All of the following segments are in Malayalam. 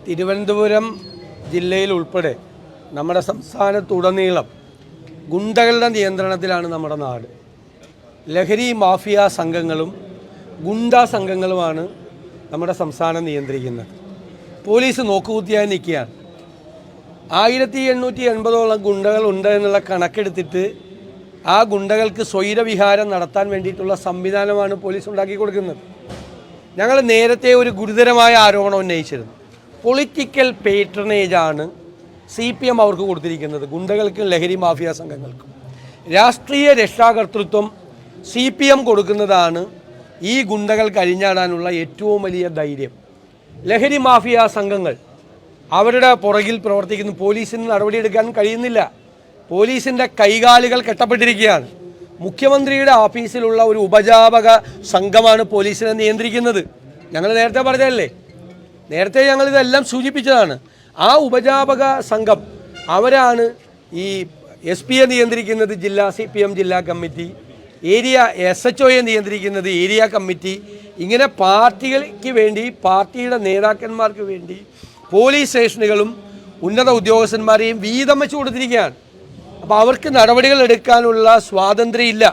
തിരുവനന്തപുരം ജില്ലയിൽ ഉൾപ്പെടെ നമ്മുടെ സംസ്ഥാനത്തുടനീളം ഗുണ്ടകളുടെ നിയന്ത്രണത്തിലാണ് നമ്മുടെ നാട്. ലഹരി മാഫിയ സംഘങ്ങളും ഗുണ്ടാ സംഘങ്ങളുമാണ് നമ്മുടെ സംസ്ഥാനം നിയന്ത്രിക്കുന്നത്. പോലീസ് നോക്കുകുത്തിയായി നിൽക്കുകയാണ്. 1880ഓളം ഗുണ്ടകൾ ഉണ്ട് എന്നുള്ള കണക്കെടുത്തിട്ട് ആ ഗുണ്ടകൾക്ക് സ്വൈരവിഹാരം നടത്താൻ വേണ്ടിയിട്ടുള്ള സംവിധാനമാണ് പോലീസ് ഉണ്ടാക്കി കൊടുക്കുന്നത്. ഞങ്ങൾ നേരത്തെ ഒരു ഗുരുതരമായ ആരോപണം ഉന്നയിച്ചിരുന്നു. പൊളിറ്റിക്കൽ പേട്രണേജാണ് CPM അവർക്ക് കൊടുത്തിരിക്കുന്നത്, ഗുണ്ടകൾക്കും ലഹരി മാഫിയ സംഘങ്ങൾക്കും. രാഷ്ട്രീയ രക്ഷാകർതൃത്വം CPM കൊടുക്കുന്നതാണ് ഈ ഗുണ്ടകൾ കഴിഞ്ഞാടാനുള്ള ഏറ്റവും വലിയ ധൈര്യം. ലഹരി മാഫിയ സംഘങ്ങൾ അവരുടെ പുറകിൽ പ്രവർത്തിക്കുന്ന പോലീസിന് നടപടിയെടുക്കാൻ കഴിയുന്നില്ല. പോലീസിൻ്റെ കൈകാലുകൾ കെട്ടപ്പെട്ടിരിക്കുകയാണ്. മുഖ്യമന്ത്രിയുടെ ഓഫീസിലുള്ള ഒരു ഉപജാപക സംഘമാണ് പോലീസിനെ നിയന്ത്രിക്കുന്നത്. ഞങ്ങൾ നേരത്തെ പറഞ്ഞതല്ലേ, നേരത്തെ ഞങ്ങളിതെല്ലാം സൂചിപ്പിച്ചതാണ്. ആ ഉപജാപക സംഘം അവരാണ് ഈ SP നിയന്ത്രിക്കുന്നത് ജില്ലാ CPM ജില്ലാ കമ്മിറ്റി, ഏരിയ SHOയെ നിയന്ത്രിക്കുന്നത് ഏരിയ കമ്മിറ്റി. ഇങ്ങനെ പാർട്ടികൾക്ക് വേണ്ടി, പാർട്ടിയുടെ നേതാക്കന്മാർക്ക് വേണ്ടി പോലീസ് സ്റ്റേഷനുകളും ഉന്നത ഉദ്യോഗസ്ഥന്മാരെയും വീതം വെച്ച് കൊടുത്തിരിക്കുകയാണ്. അപ്പോൾ അവർക്ക് നടപടികൾ എടുക്കാനുള്ള സ്വാതന്ത്ര്യമില്ല.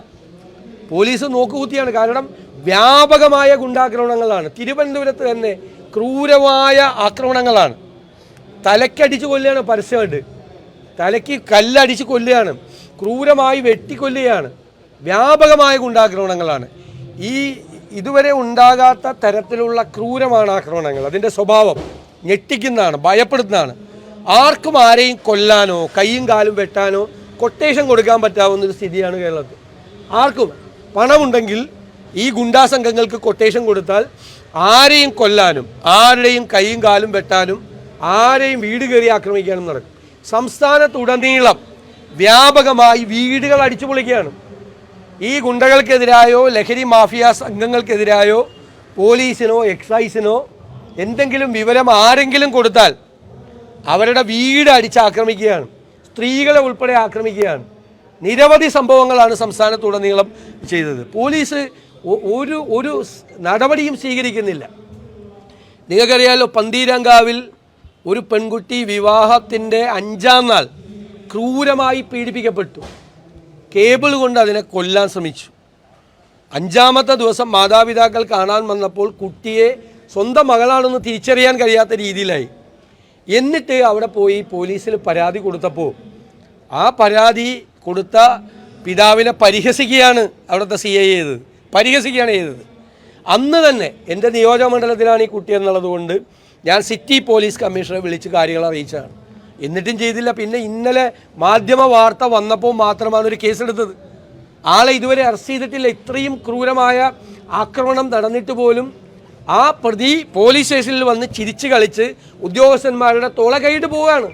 പോലീസ് നോക്കുകുത്തിയാണ്. കാരണം വ്യാപകമായ ഗുണ്ടാക്രമണങ്ങളാണ്. തിരുവനന്തപുരത്ത് തന്നെ ക്രൂരമായ ആക്രമണങ്ങളാണ്. തലയ്ക്കടിച്ച് കൊല്ലുകയാണ്, പരസ്യമായിട്ട് തലയ്ക്ക് കല്ലടിച്ച് കൊല്ലുകയാണ്, ക്രൂരമായി വെട്ടിക്കൊല്ലുകയാണ്. വ്യാപകമായ ഗുണ്ടാക്രമണങ്ങളാണ്. ഇതുവരെ ഉണ്ടാകാത്ത തരത്തിലുള്ള ക്രൂരമാണ് ആക്രമണങ്ങൾ. അതിൻ്റെ സ്വഭാവം ഞെട്ടിക്കുന്നതാണ്, ഭയപ്പെടുത്തുന്നതാണ്. ആർക്കും ആരെയും കൊല്ലാനോ കൈയും കാലും വെട്ടാനോ കൊട്ടേഷൻ കൊടുക്കാൻ പറ്റാവുന്നൊരു സ്ഥിതിയാണ് കേരളത്തിൽ. ആർക്കും പണമുണ്ടെങ്കിൽ ഈ ഗുണ്ടാ സംഘങ്ങൾക്ക് കൊട്ടേഷൻ കൊടുത്താൽ ആരെയും കൊല്ലാനും ആരുടെയും കൈയും കാലും വെട്ടാനും ആരെയും വീട് കയറി ആക്രമിക്കാനും നടക്കും. സംസ്ഥാനത്തുടനീളം വ്യാപകമായി വീടുകൾ അടിച്ചു പൊളിക്കുകയാണ്. ഈ ഗുണ്ടകൾക്കെതിരായോ ലഹരി മാഫിയ സംഘങ്ങൾക്കെതിരായോ പോലീസിനോ എക്സൈസിനോ എന്തെങ്കിലും വിവരം ആരെങ്കിലും കൊടുത്താൽ അവരുടെ വീട് അടിച്ച് ആക്രമിക്കുകയാണ്, സ്ത്രീകളെ ഉൾപ്പെടെ ആക്രമിക്കുകയാണ്. നിരവധി സംഭവങ്ങളാണ് സംസ്ഥാനത്തുടനീളം ചെയ്തത്. പോലീസ് ഒരു നടപടിയും സ്വീകരിക്കുന്നില്ല. നിങ്ങൾക്കറിയാലോ, പന്തീരാങ്കാവിൽ ഒരു പെൺകുട്ടി വിവാഹത്തിൻ്റെ 5ാം നാൾ ക്രൂരമായി പീഡിപ്പിക്കപ്പെട്ടു. കേബിൾ കൊണ്ട് അതിനെ കൊല്ലാൻ ശ്രമിച്ചു. 5ാമത്തെ ദിവസം മാതാപിതാക്കൾ കാണാൻ വന്നപ്പോൾ കുട്ടിയെ സ്വന്തം മകളാണെന്ന് തിരിച്ചറിയാൻ കഴിയാത്ത രീതിയിലായി. എന്നിട്ട് അവിടെ പോയി പോലീസിൽ പരാതി കൊടുത്തപ്പോൾ ആ പരാതി കൊടുത്ത പിതാവിനെ പരിഹസിക്കുകയാണ് അവിടുത്തെ CI ചെയ്തത്. പരിഹസിക്കുകയാണ് ചെയ്തത്. അന്ന് തന്നെ എൻ്റെ നിയോജകമണ്ഡലത്തിലാണ് ഈ കുട്ടി എന്നുള്ളത് കൊണ്ട് ഞാൻ സിറ്റി പോലീസ് കമ്മീഷണറെ വിളിച്ച് കാര്യങ്ങൾ അറിയിച്ചതാണ്. എന്നിട്ടും ചെയ്തില്ല. പിന്നെ ഇന്നലെ മാധ്യമ വാർത്ത വന്നപ്പോൾ മാത്രമാണ് ഒരു കേസെടുത്തത്. ആളെ ഇതുവരെ അറസ്റ്റ് ചെയ്തിട്ടില്ല. ഇത്രയും ക്രൂരമായ ആക്രമണം നടന്നിട്ട് പോലും ആ പ്രതി പോലീസ് സ്റ്റേഷനിൽ വന്ന് ചിരിച്ച് കളിച്ച് ഉദ്യോഗസ്ഥന്മാരുടെ തോള കൈയിട്ട് പോവുകയാണ്.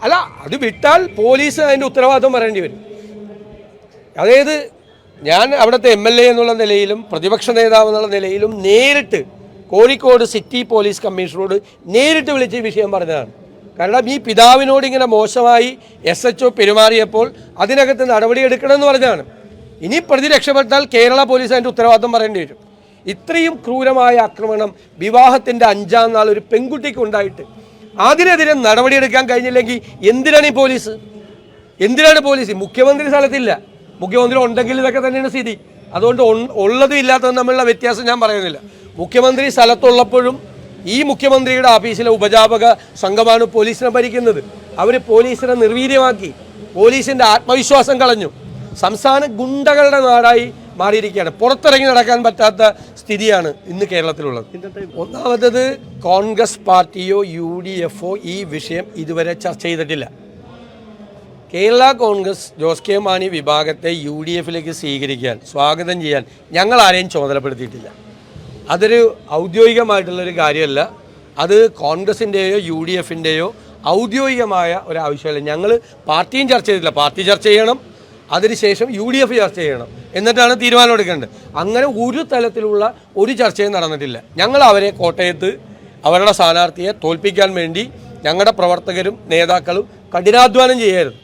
അല്ല, അത് വിട്ടാൽ പോലീസ് അതിൻ്റെ ഉത്തരവാദിത്വം പറയേണ്ടി വരും. അതായത് ഞാൻ അവിടുത്തെ MLA എന്നുള്ള നിലയിലും പ്രതിപക്ഷ നേതാവ് എന്നുള്ള നിലയിലും നേരിട്ട് കോഴിക്കോട് സിറ്റി പോലീസ് കമ്മീഷണറോട് നേരിട്ട് വിളിച്ച് ഈ വിഷയം പറഞ്ഞതാണ്. കാരണം ഈ പിതാവിനോട് ഇങ്ങനെ മോശമായി SHO പെരുമാറിയപ്പോൾ അതിനകത്ത് നടപടിയെടുക്കണമെന്ന് പറഞ്ഞതാണ്. ഇനി പ്രതി രക്ഷപ്പെട്ടാൽ കേരള പോലീസ് അതിൻ്റെ ഉത്തരവാദിത്വം പറയേണ്ടി വരും. ഇത്രയും ക്രൂരമായ ആക്രമണം വിവാഹത്തിൻ്റെ 5ാം നാൾ ഒരു പെൺകുട്ടിക്ക് ഉണ്ടായിട്ട് അതിനെതിരെ നടപടിയെടുക്കാൻ കഴിഞ്ഞില്ലെങ്കിൽ എന്തിനാണ് ഈ പോലീസ്? എന്തിനാണ് പോലീസ്? മുഖ്യമന്ത്രി സ്ഥലത്തില്ല. മുഖ്യമന്ത്രി ഉണ്ടെങ്കിൽ ഇതൊക്കെ തന്നെയാണ് സ്ഥിതി. അതുകൊണ്ട് ഉള്ളതും ഇല്ലാത്തതും തമ്മിലുള്ള വ്യത്യാസം ഞാൻ പറയുന്നില്ല. മുഖ്യമന്ത്രി സ്ഥലത്തുള്ളപ്പോഴും ഈ മുഖ്യമന്ത്രിയുടെ ഓഫീസിലെ ഉപജാപക സംഘമാണ് പോലീസിനെ ഭരിക്കുന്നത്. അവർ പോലീസിനെ നിർവീര്യമാക്കി, പോലീസിൻ്റെ ആത്മവിശ്വാസം കളഞ്ഞു. സംസ്ഥാന ഗുണ്ടകളുടെ നാടായി മാറിയിരിക്കുകയാണ്. പുറത്തിറങ്ങി നടക്കാൻ പറ്റാത്ത സ്ഥിതിയാണ് ഇന്ന് കേരളത്തിലുള്ളത്. ഒന്നാമത്തത്, കോൺഗ്രസ് പാർട്ടിയോ UDFോ ഈ വിഷയം ഇതുവരെ ചർച്ച ചെയ്തിട്ടില്ല. കേരള കോൺഗ്രസ് ജോസ് കെ മാണി വിഭാഗത്തെ UDFിലേക്ക് സ്വീകരിക്കാൻ, സ്വാഗതം ചെയ്യാൻ ഞങ്ങൾ ആരെയും ചുമതലപ്പെടുത്തിയിട്ടില്ല. അതൊരു ഔദ്യോഗികമായിട്ടുള്ളൊരു കാര്യമല്ല. അത് കോൺഗ്രസിൻ്റെയോ UDFിൻ്റെയോ ഔദ്യോഗികമായ ഒരാവശ്യമല്ല. ഞങ്ങൾ പാർട്ടിയും ചർച്ച ചെയ്തിട്ടില്ല. പാർട്ടി ചർച്ച ചെയ്യണം, അതിനുശേഷം UDF ചർച്ച ചെയ്യണം, എന്നിട്ടാണ് തീരുമാനം എടുക്കേണ്ടത്. അങ്ങനെ ഒരു തലത്തിലുള്ള ഒരു ചർച്ചയും നടന്നിട്ടില്ല. ഞങ്ങൾ അവരെ കോട്ടയത്ത് അവരുടെ സ്ഥാനാർത്ഥിയെ തോൽപ്പിക്കാൻ വേണ്ടി ഞങ്ങളുടെ പ്രവർത്തകരും നേതാക്കളും കഠിനാധ്വാനം ചെയ്യായിരുന്നു.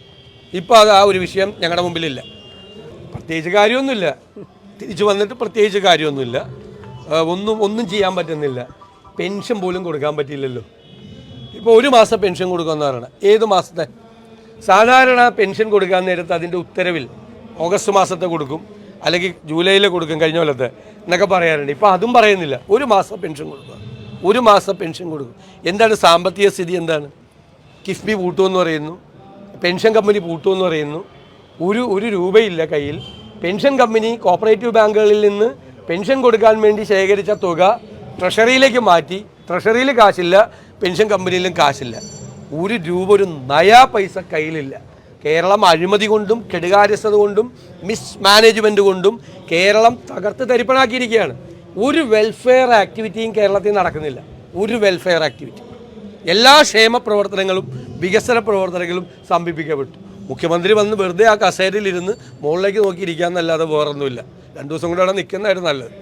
ഇപ്പോൾ അത് ആ ഒരു വിഷയം ഞങ്ങളുടെ മുമ്പിലില്ല. പ്രത്യേകിച്ച് കാര്യമൊന്നുമില്ല. തിരിച്ചു വന്നിട്ട് പ്രത്യേകിച്ച് കാര്യമൊന്നുമില്ല. ഒന്നും ചെയ്യാൻ പറ്റുന്നില്ല. പെൻഷൻ പോലും കൊടുക്കാൻ പറ്റില്ലല്ലോ. ഇപ്പോൾ ഒരു മാസം പെൻഷൻ കൊടുക്കുമെന്ന് പറയണം. ഏത് മാസത്തെ? സാധാരണ പെൻഷൻ കൊടുക്കാൻ നേരത്ത് അതിൻ്റെ ഉത്തരവിൽ ഓഗസ്റ്റ് മാസത്തെ കൊടുക്കും, അല്ലെങ്കിൽ ജൂലൈയിൽ കൊടുക്കും, കഴിഞ്ഞ കൊല്ലത്തെ എന്നൊക്കെ പറയാറുണ്ട്. ഇപ്പോൾ അതും പറയുന്നില്ല. ഒരു മാസം പെൻഷൻ കൊടുക്കുക, ഒരു മാസം പെൻഷൻ കൊടുക്കും. എന്താണ് സാമ്പത്തിക സ്ഥിതി? എന്താണ്? കിഫ്ബി പൂട്ടുമെന്ന് പറയുന്നു, പെൻഷൻ കമ്പനി പൂട്ടുമെന്ന് പറയുന്നു. ഒരു രൂപയില്ല കയ്യിൽ. പെൻഷൻ കമ്പനി കോപ്പറേറ്റീവ് ബാങ്കുകളിൽ നിന്ന് പെൻഷൻ കൊടുക്കാൻ വേണ്ടി ശേഖരിച്ച തുക ട്രഷറിയിലേക്ക് മാറ്റി. ട്രഷറിയിൽ കാശില്ല, പെൻഷൻ കമ്പനിയിലും കാശില്ല. ഒരു രൂപ, ഒരു നയാ പൈസ കയ്യിലില്ല. കേരളം അഴിമതി കൊണ്ടും കെടുകാര്യസ്ഥത കൊണ്ടും മിസ്മാനേജ്മെൻറ്റ് കൊണ്ടും കേരളം തകർത്ത് തരിപ്പണാക്കിയിരിക്കുകയാണ്. ഒരു വെൽഫെയർ ആക്ടിവിറ്റിയും കേരളത്തിൽ നടക്കുന്നില്ല. ഒരു വെൽഫെയർ ആക്ടിവിറ്റി, എല്ലാ ക്ഷേമ പ്രവർത്തനങ്ങളും വികസന പ്രവർത്തനങ്ങളും സ്തംഭിപ്പിക്കപ്പെട്ടു. മുഖ്യമന്ത്രി വന്ന് വെറുതെ ആ കസേരയിലിരുന്ന് മുകളിലേക്ക് നോക്കിയിരിക്കാമെന്നല്ലാതെ വേറൊന്നുമില്ല. 2 ദിവസം കൂടെ അവിടെ നിൽക്കുന്നതായിരുന്നു നല്ലത്.